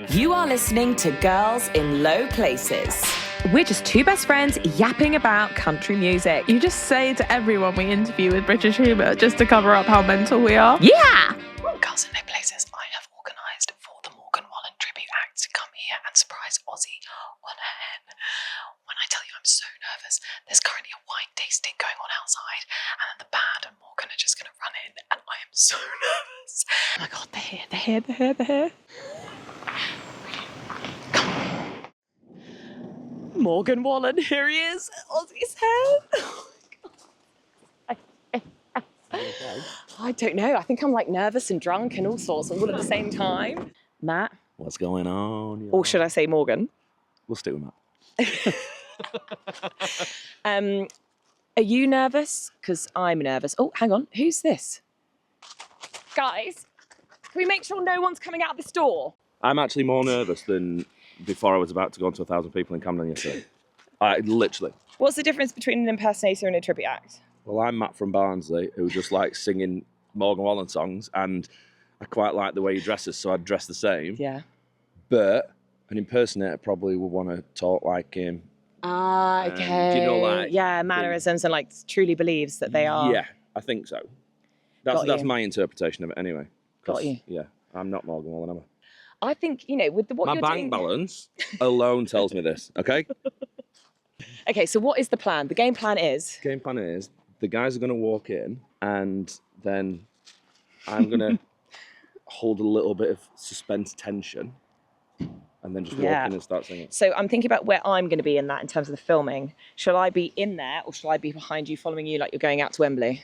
You are listening to Girls in Low Places. We're just two best friends yapping about country music. You just say to everyone we interview with British humour just to cover up how mental we are. Yeah! Girls in Low Places, I have organised for the Morgan Wallen tribute act to come here and surprise Ozzy on her hen. When I tell you I'm so nervous, there's currently a wine tasting going on outside, and then the band and Morgan are just going to run in, and I am so nervous. Oh my God, they're here. Morgan Wallen, here he is, Ozzy's head. Oh my God. I don't know. I think I'm like nervous and drunk and all sorts all at the same time. Matt. What's going on? Or should I say Morgan? We'll stick with Matt. Are you nervous? Because I'm nervous. Oh, hang on. Who's this? Guys, can we make sure no one's coming out this door? I'm actually more nervous than before I was about to go into 1,000 people in Camden yesterday. Literally. What's the difference between an impersonator and a tribute act? Well, I'm Matt from Barnsley, who just likes singing Morgan Wallen songs, and I quite like the way he dresses, so I'd dress the same. Yeah. But an impersonator probably would want to talk like him. Ah, okay. Do you know, like... Yeah, mannerisms and, like, truly believes that they are... Yeah, I think so. That's my interpretation of it anyway. Got you. Yeah, I'm not Morgan Wallen, am I? I think, you know, with what My you're bank doing... balance alone tells me this, okay? Okay, so what is the plan? The game plan is... Game plan is the guys are going to walk in, and then I'm going to hold a little bit of suspense tension, and then just walk in and start singing. So I'm thinking about where I'm going to be in that in terms of the filming. Shall I be in there, or shall I be behind you, following you like you're going out to Wembley?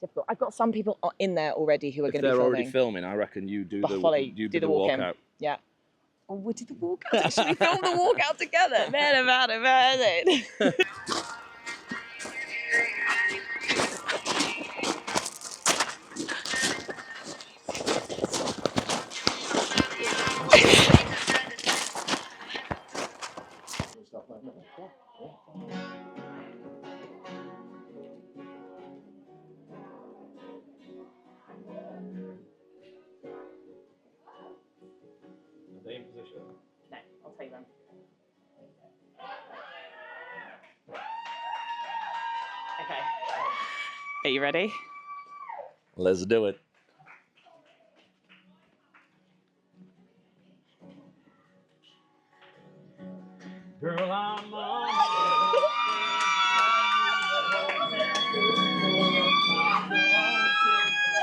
Difficult. I've got some people in there already who are going to be filming. If they're already filming, I reckon you do the walkout. Yeah. Oh, we did the walkout. Should we film the walkout together? Man, about it. No, I'll take them. Okay. Are you ready? Let's do it. Girl, I'm on.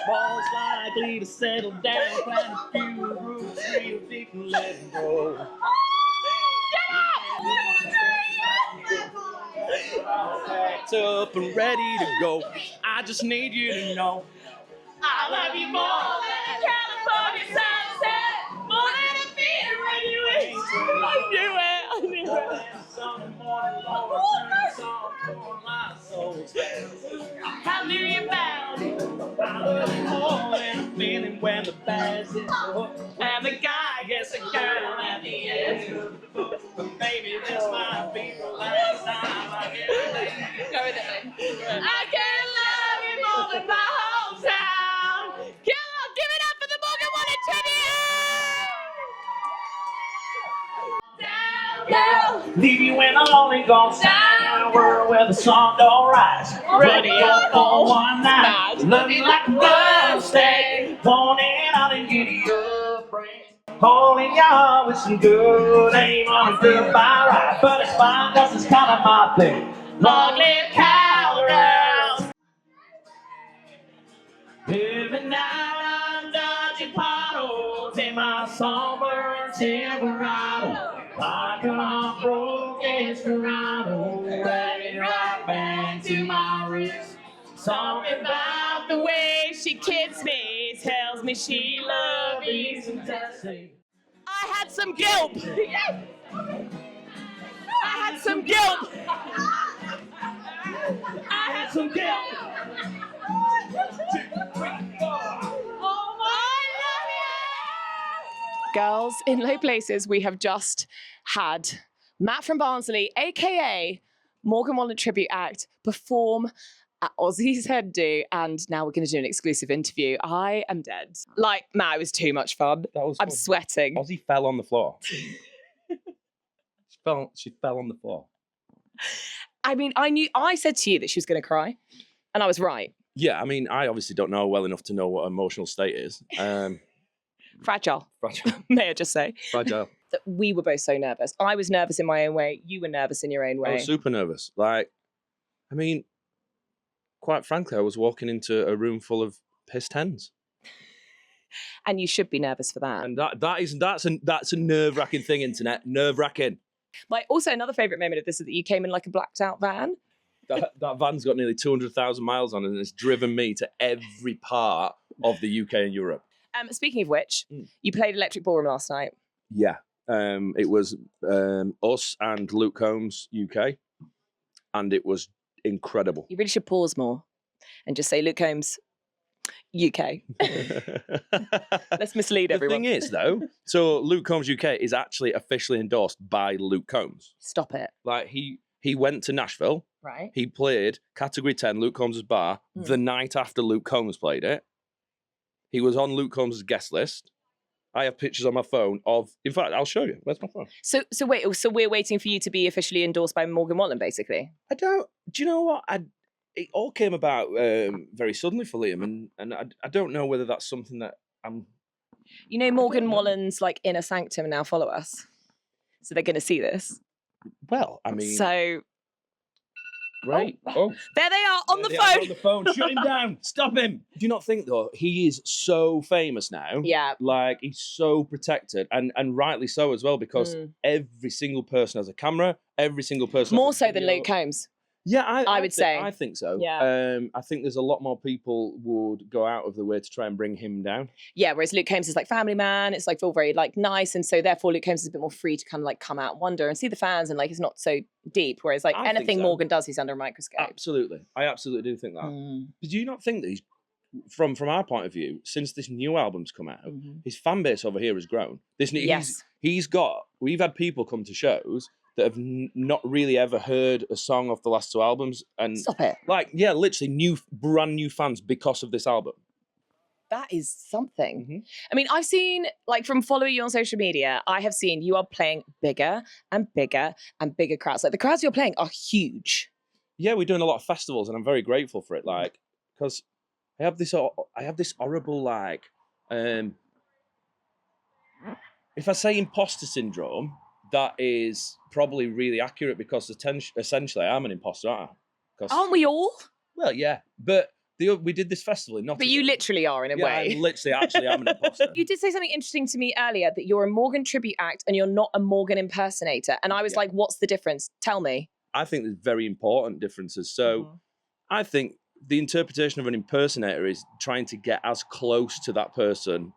Boys likely to settle down, plant a few roots, real big and let it go. Packed up and ready to go. I just need you to know I love you more than California sunset, more than a fear when you wait. I knew it. Sunday morning, Lord, turn song for my soul. How do you bound? I love you more than a feeling when the bass is up, and the guy gets a girl at the end of the book. But baby, this might be the last time I get it. Go with it, then. I can't love you more than my hometown. Come on, give it up for the Morgan Wallen tribute! Down, Leave you in a lonely ghost town, world where the sun don't rise. Ready up for one night, love you like a birthday. Wanting out and giddy up, friend. Holding your heart with some good aim on a goodbye ride, but it's fine 'cause it's kind of my thing. Long live Colorado. Every night I'm dodging potholes in my somber Silverado. Like a broken Desperado, ready right back to my wrist. Something about the way she kissed me tells me she loves me some Tennessee. I had some guilt. I had some guilt. I had some guilt. Girls in Low Places, we have just had Matt from Barnsley, aka Morgan Wallen Tribute Act, perform at Ozzy's head do, and now we're going to do an exclusive interview. I am dead. Like, man, it was too much fun. I'm sweating. Ozzy fell on the floor. She fell on the floor. I mean, I said to you that she was going to cry, and I was right. Yeah, I mean, I obviously don't know her well enough to know what emotional state is. Fragile. Fragile. May I just say? Fragile. That we were both so nervous. I was nervous in my own way. You were nervous in your own way. I was super nervous. Like, I mean, quite frankly, I was walking into a room full of pissed hens. And you should be nervous for that. And that's a nerve-wracking thing, internet. Nerve-wracking. Also, another favourite moment of this is that you came in like a blacked out van. That van's got nearly 200,000 miles on it, and it's driven me to every part of the UK and Europe. Speaking of which, you played Electric Ballroom last night. Yeah. It was us and Luke Combs UK, and it was incredible. You really should pause more and just say Luke Combs UK. Let's mislead everyone. The thing is, though, so Luke Combs UK is actually officially endorsed by Luke Combs. Stop it. Like, he went to Nashville. Right. He played Category 10, Luke Combs' bar, the night after Luke Combs played it. He was on Luke Combs' guest list. I have pictures on my phone of... In fact, I'll show you. Where's my phone? So we're waiting for you to be officially endorsed by Morgan Wallen, basically? Do you know what? It all came about very suddenly for Liam, and I don't know whether that's something that I'm... You know, Morgan Wallen's like inner sanctum now follow us. So they're going to see this. Well, I mean... So... Great. Oh. There they are on the phone. On the phone. Shut him down. Stop him. Do you not think, though, he is so famous now? Yeah. Like, he's so protected, and rightly so as well, because every single person has a camera, every single person... More so than Luke Combs. Yeah, I would say. I think so. Yeah. I think there's a lot more people would go out of the way to try and bring him down. Yeah, whereas Luke Combs is like family man. It's like all very like nice, and so therefore Luke Combs is a bit more free to kind of like come out and wonder and see the fans, and like it's not so deep. Whereas like anything Morgan does, he's under a microscope. Absolutely, I absolutely do think that. But do you not think that he's, from our point of view, since this new album's come out, his fan base over here has grown? We've had people come to shows that have not really ever heard a song off the last two albums. And stop it. Like, yeah, literally brand new fans because of this album. That is something. I mean, I've seen, like, from following you on social media, I have seen you are playing bigger and bigger and bigger crowds. Like, the crowds you're playing are huge. Yeah, we're doing a lot of festivals, and I'm very grateful for it. Like, because I have this horrible, like, if I say imposter syndrome, that is probably really accurate, because essentially I'm an imposter, aren't I? Aren't we all? Well, yeah, but we did this festival in Nottingham. But you literally are, in a way. I'm literally, actually, I'm an imposter. You did say something interesting to me earlier, that you're a Morgan tribute act and you're not a Morgan impersonator. And I was like, what's the difference? Tell me. I think there's very important differences. So I think the interpretation of an impersonator is trying to get as close to that person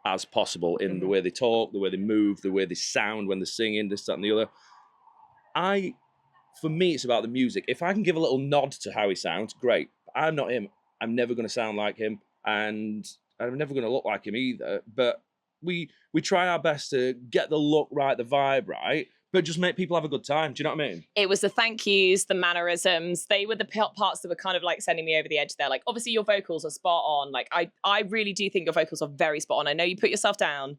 as possible in the way they talk, the way they move, the way they sound when they're singing, this, that, and the other. For me, it's about the music. If I can give a little nod to how he sounds, great. But I'm not him. I'm never going to sound like him, and I'm never going to look like him either. But we try our best to get the look right, the vibe right, but just make people have a good time. Do you know what I mean? It was the thank yous, the mannerisms. They were the parts that were kind of like sending me over the edge there. Like, obviously your vocals are spot on. Like, I really do think your vocals are very spot on. I know you put yourself down,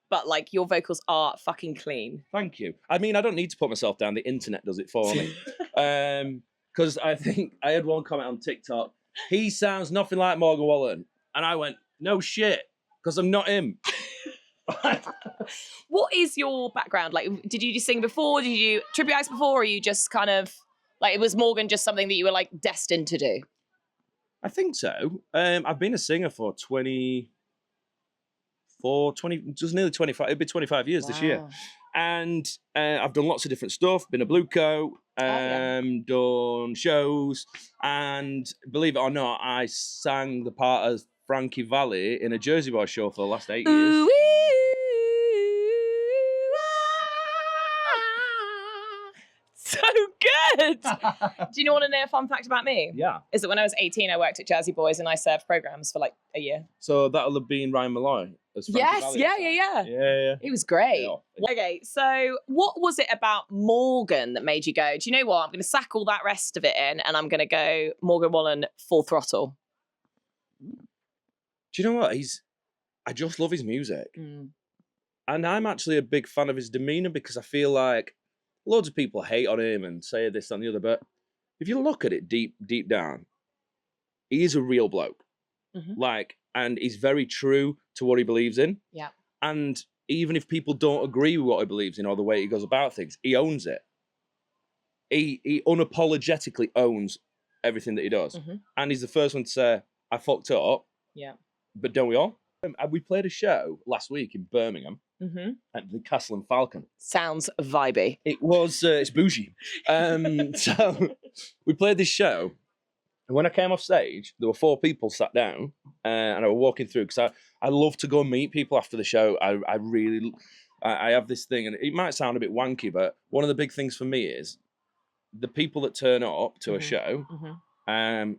but like your vocals are fucking clean. Thank you. I mean, I don't need to put myself down. The internet does it for me. Because I think I had one comment on TikTok. He sounds nothing like Morgan Wallen. And I went, no shit, because I'm not him. What is your background? Like, did you just sing before? Did you tribute acts before? Or are you just kind of, like, was Morgan just something that you were, like, destined to do? I think so. I've been a singer for just nearly 25, it'll be 25 years this year. And I've done lots of different stuff, been a blue coat, done shows, and believe it or not, I sang the part of Frankie Valli in a Jersey Boy show for the last 8 years. So good! good. Do you want to know a fun fact about me? Yeah. Is that when I was 18, I worked at Jersey Boys and I served programs for like a year. So that'll have been Ryan Malloy. As Frankie Yes, Valli. yeah. It was great. Yeah. Okay, so what was it about Morgan that made you go, do you know what? I'm going to sack all that rest of it in and I'm going to go Morgan Wallen full throttle. Do you know what? I just love his music. And I'm actually a big fan of his demeanour because I feel like loads of people hate on him and say this and the other, but if you look at it deep down, he is a real bloke. Like, and he's very true to what he believes in. Yeah. And even if people don't agree with what he believes in or the way he goes about things, he owns it. He unapologetically owns everything that he does. And he's the first one to say, I fucked up. Yeah. But don't we all? We played a show last week in Birmingham at the Castle and Falcon. Sounds vibey. It was, it's bougie. So we played this show. And when I came off stage, there were 4 people sat down and I was walking through because I love to go and meet people after the show. I have this thing, and it might sound a bit wanky, but one of the big things for me is the people that turn up to a show are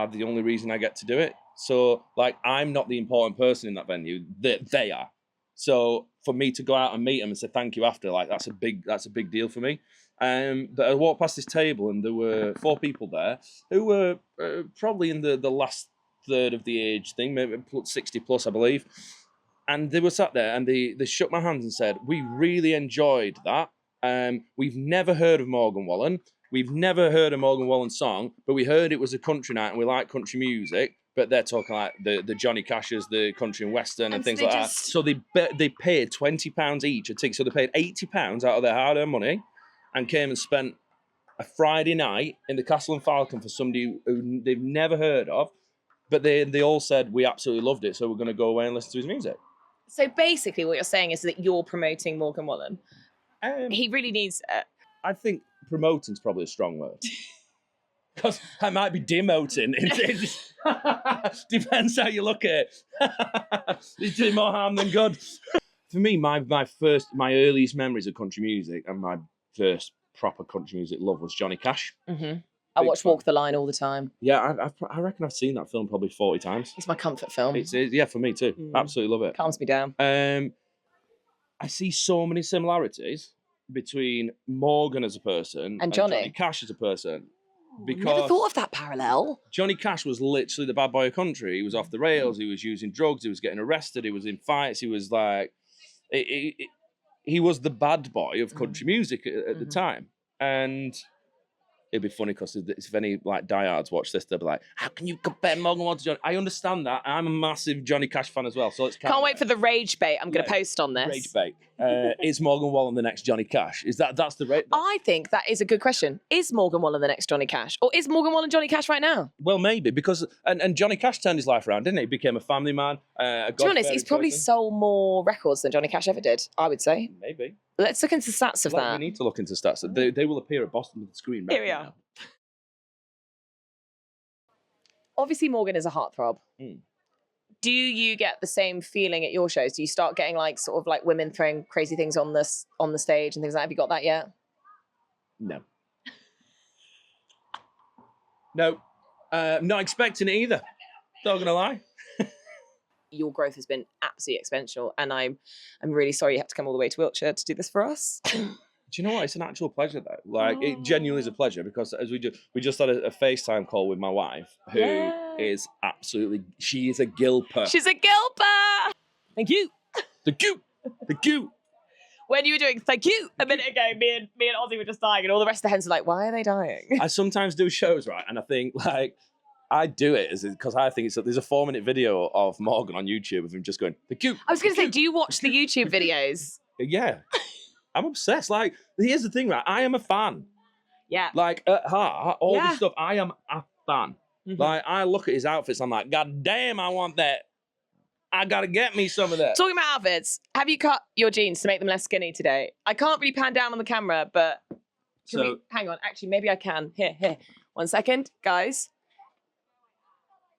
the only reason I get to do it. So, like, I'm not the important person in that venue. They are. So, for me to go out and meet them and say thank you after, like, that's a big deal for me. But I walked past this table and there were 4 people there who were probably in the last third of the age thing, maybe 60 plus, I believe. And they were sat there and they shook my hands and said, we really enjoyed that. We've never heard of Morgan Wallen. We've never heard a Morgan Wallen song, but we heard it was a country night and we like country music. But they're talking like the Johnny Cash's, the country and western and things like that. So they paid £20 each a ticket. So they paid £80 out of their hard-earned money and came and spent a Friday night in the Castle and Falcon for somebody who they've never heard of. But they all said, we absolutely loved it, so we're going to go away and listen to his music. So basically what you're saying is that you're promoting Morgan Wallen. He really needs... I think promoting's probably a strong word. Because I might be demoting. Depends how you look at it. It's doing more harm than good. For me, my earliest memories of country music and my first proper country music love was Johnny Cash. I watch Walk the Line all the time. Yeah, I reckon I've seen that film probably 40 times. It's my comfort film. Yeah, for me too. Absolutely love it. Calms me down. I see so many similarities between Morgan as a person and Johnny Cash as a person. Because never thought of that parallel. Johnny Cash was literally the bad boy of country. He was off the rails. He was using drugs. He was getting arrested. He was in fights. He was like, he was the bad boy of country music at the time. And it'd be funny because if any like diehards watch this, they'll be like, "How can you compare Morgan Wallen to Johnny?" I understand that. I'm a massive Johnny Cash fan as well, so it's can't wait for the rage bait. I'm going to post on this. Rage bait. Is Morgan Wallen the next Johnny Cash? That's the rate? I think that is a good question. Is Morgan Wallen the next Johnny Cash, or is Morgan Wallen Johnny Cash right now? Well, maybe because and Johnny Cash turned his life around, didn't he? He became a family man. To be honest, he's probably sold more records than Johnny Cash ever did. I would say. Maybe. Let's look into stats of that. We need to look into stats. They will appear at Boston with the screen. Here we are. Obviously, Morgan is a heartthrob. Do you get the same feeling at your shows? Do you start getting like sort of like women throwing crazy things on the stage and things like that? Have you got that yet? No. No. Not expecting it either. Not gonna lie. Your growth has been absolutely exponential, and I'm really sorry you have to come all the way to Wiltshire to do this for us. Do you know what? It's an actual pleasure, though. Like, it genuinely is a pleasure because as we just had a FaceTime call with my wife, who is absolutely, she is a gilper. She's a gilper. Thank you. Thank you. When you were doing thank you a minute ago, me and Ozzy were just dying, and all the rest of the hens are like, why are they dying? I sometimes do shows, right, and I think like I do it because I think there's a 4-minute video of Morgan on YouTube of him just going thank you. I was going to say, do you watch the YouTube videos? Yeah. I'm obsessed. Like, here's the thing, right? I am a fan. Yeah. Like, at heart, all this stuff, I am a fan. Like, I look at his outfits, I'm like, God damn, I want that. I gotta get me some of that. Talking about outfits, have you cut your jeans to make them less skinny today? I can't really pan down on the camera, but hang on. Actually, maybe I can. Here. 1 second, guys.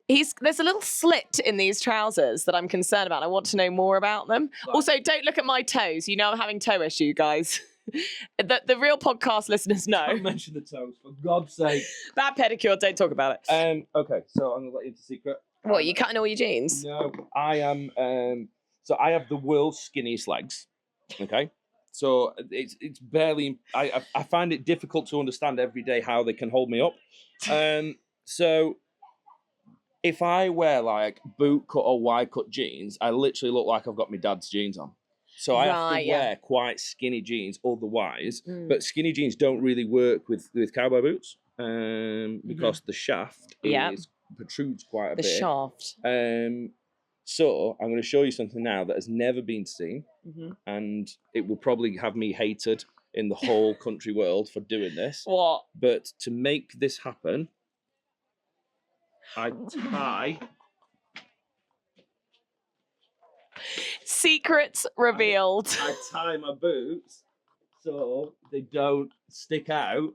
There's a little slit in these trousers that I'm concerned about. I want to know more about them. Also, don't look at my toes. You know I'm having toe issue, guys. The real podcast listeners know. Don't mention the toes, for God's sake. Bad pedicure, don't talk about it. Okay, so I'm going to let you into a secret. What, are you cutting all your jeans? No, I am. So I have the world's skinniest legs. Okay, so it's barely. I find it difficult to understand every day how they can hold me up. So if I wear like boot cut or wide cut jeans, I literally look like I've got my dad's jeans on. So I have to wear quite skinny jeans otherwise. But skinny jeans don't really work with cowboy boots because the shaft protrudes quite a bit. The shaft. So I'm going to show you something now that has never been seen, and it will probably have me hated in the whole country world for doing this. What? But to make this happen, I tie... Secrets revealed. I tie my boots so they don't stick out.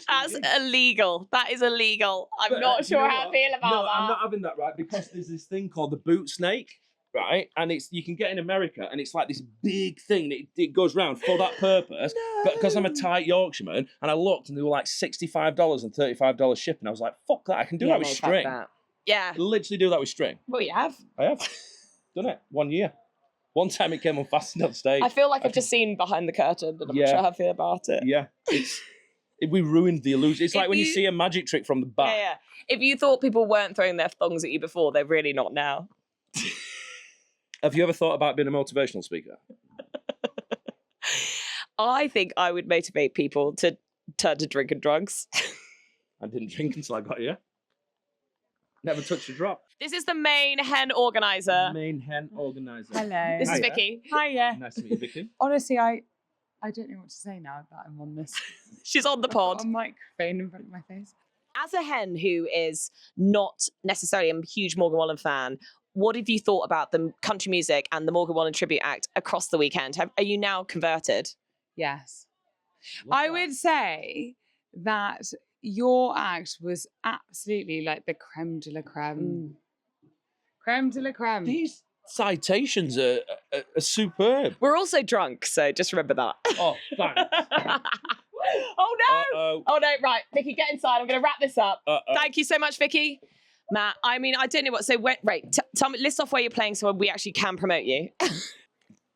That's illegal. That is illegal. I'm not sure how I feel about that. I'm not having that, right? Because there's this thing called the boot snake, right? And you can get in America, and it's like this big thing that it goes round for that purpose. But because I'm a tight Yorkshireman, and I looked, and they were like $65 and $35 shipping. I was like, fuck that! I can do that with string. Yeah. Literally do that with string. Well, you have. I have done it 1 year. One time it came unfastened on stage. I feel like I've just seen behind the curtain, and I'm not sure how I feel about it. Yeah, we ruined the illusion. It's like when you see a magic trick from the back. Yeah. If you thought people weren't throwing their thongs at you before, they're really not now. Have you ever thought about being a motivational speaker? I think I would motivate people to turn to drink and drugs. I didn't drink until I got here. Never touched a drop. This is the main hen organizer. Main hen organizer. Hello. This is Vicky. Hiya. Nice to meet you, Vicky. Honestly, I don't know what to say now that I'm on this. She's on the I've got pod. a microphone in front of my face. As a hen who is not necessarily a huge Morgan Wallen fan, what have you thought about the country music and the Morgan Wallen tribute act across the weekend? Are you now converted? Yes. I would say that your act was absolutely like the creme de la creme. Creme de la creme. These citations are superb. We're also drunk, so just remember that. Oh, thanks. Oh no! Uh-oh. Oh no! Right, Vicky, get inside. I'm going to wrap this up. Uh-oh. Thank you so much, Vicky. Matt, I mean, I don't know what. So, tell me, list off where you're playing so we actually can promote you.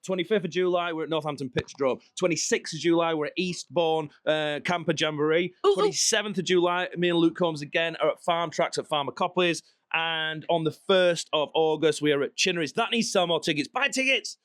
25th of July, we're at Northampton Pitchdrome. 26th of July, we're at Eastbourne Camper Jamboree. 27th of July, me and Luke Combs again are at Farm Tracks at Farmer Copley's. And on the 1st of August, we are at Chinnery's. That needs to sell more tickets. Buy tickets!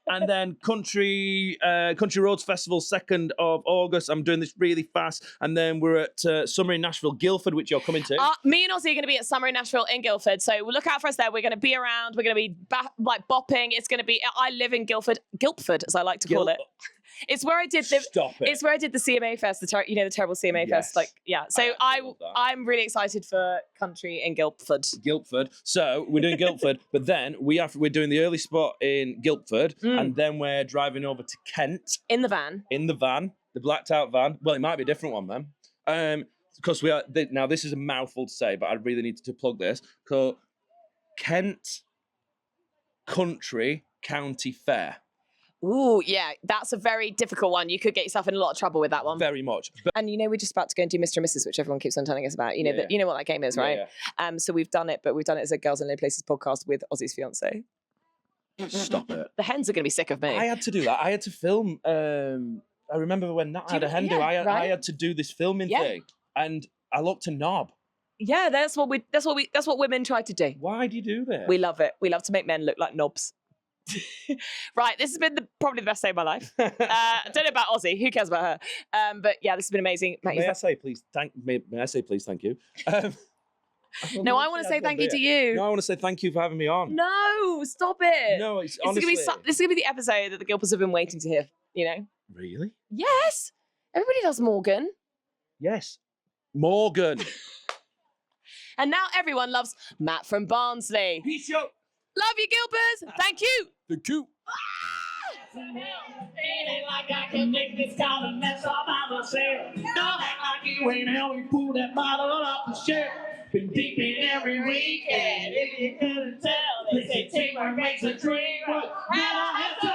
And then Country Roads Festival, 2nd of August. I'm doing this really fast. And then we're at Summer in Nashville, Guildford, which you're coming to. Me and Ozzy are going to be at Summer in Nashville in Guildford. So look out for us there. We're going to be around. We're going to be bopping. It's going to be, I live in Guildford, as I like to call it. It's where I did the. Stop it. It's where I did the CMA Fest. The terrible CMA Fest. So I'm really excited for Country in Guildford. So we're doing Guildford, but then we're doing the early spot in Guildford, and then we're driving over to Kent in the van, the blacked out van. Well, it might be a different one then, because we are now. This is a mouthful to say, but I really need to plug this. So Kent Country County Fair. Ooh, yeah, that's a very difficult one. You could get yourself in a lot of trouble with that one. Very much. And we're just about to go and do Mr. and Mrs., which everyone keeps on telling us about. You know what that game is, right? Yeah. So we've done it, but we've done it as a Girls in Low Places podcast with Ozzy's fiance. Stop it. The hens are going to be sick of me. I had to do that. I had to film. I remember when Nat had a hen do. I had to do this filming thing, and I looked a knob. Yeah, that's what women try to do. Why do you do this? We love it. We love to make men look like knobs. Right, this has been probably the best day of my life. I don't know about Ozzy. Who cares about her? But yeah, this has been amazing. May I say please thank you? No, I want to say thank you to you. No, I want to say thank you for having me on. No, stop it. No, it's honestly. This is going to be the episode that the Gilpers have been waiting to hear. Really? Yes. Everybody loves Morgan. Yes, Morgan. And now everyone loves Matt from Barnsley. Peace out. Love you, Gilpers. Thank you. Thank you. Feeling like I can make this kind of mess all by myself. Don't act like you ain't helped me pull that bottle off the shelf. Been deeping every weekend. If you couldn't tell, they say teamwork makes a dream work. And I have to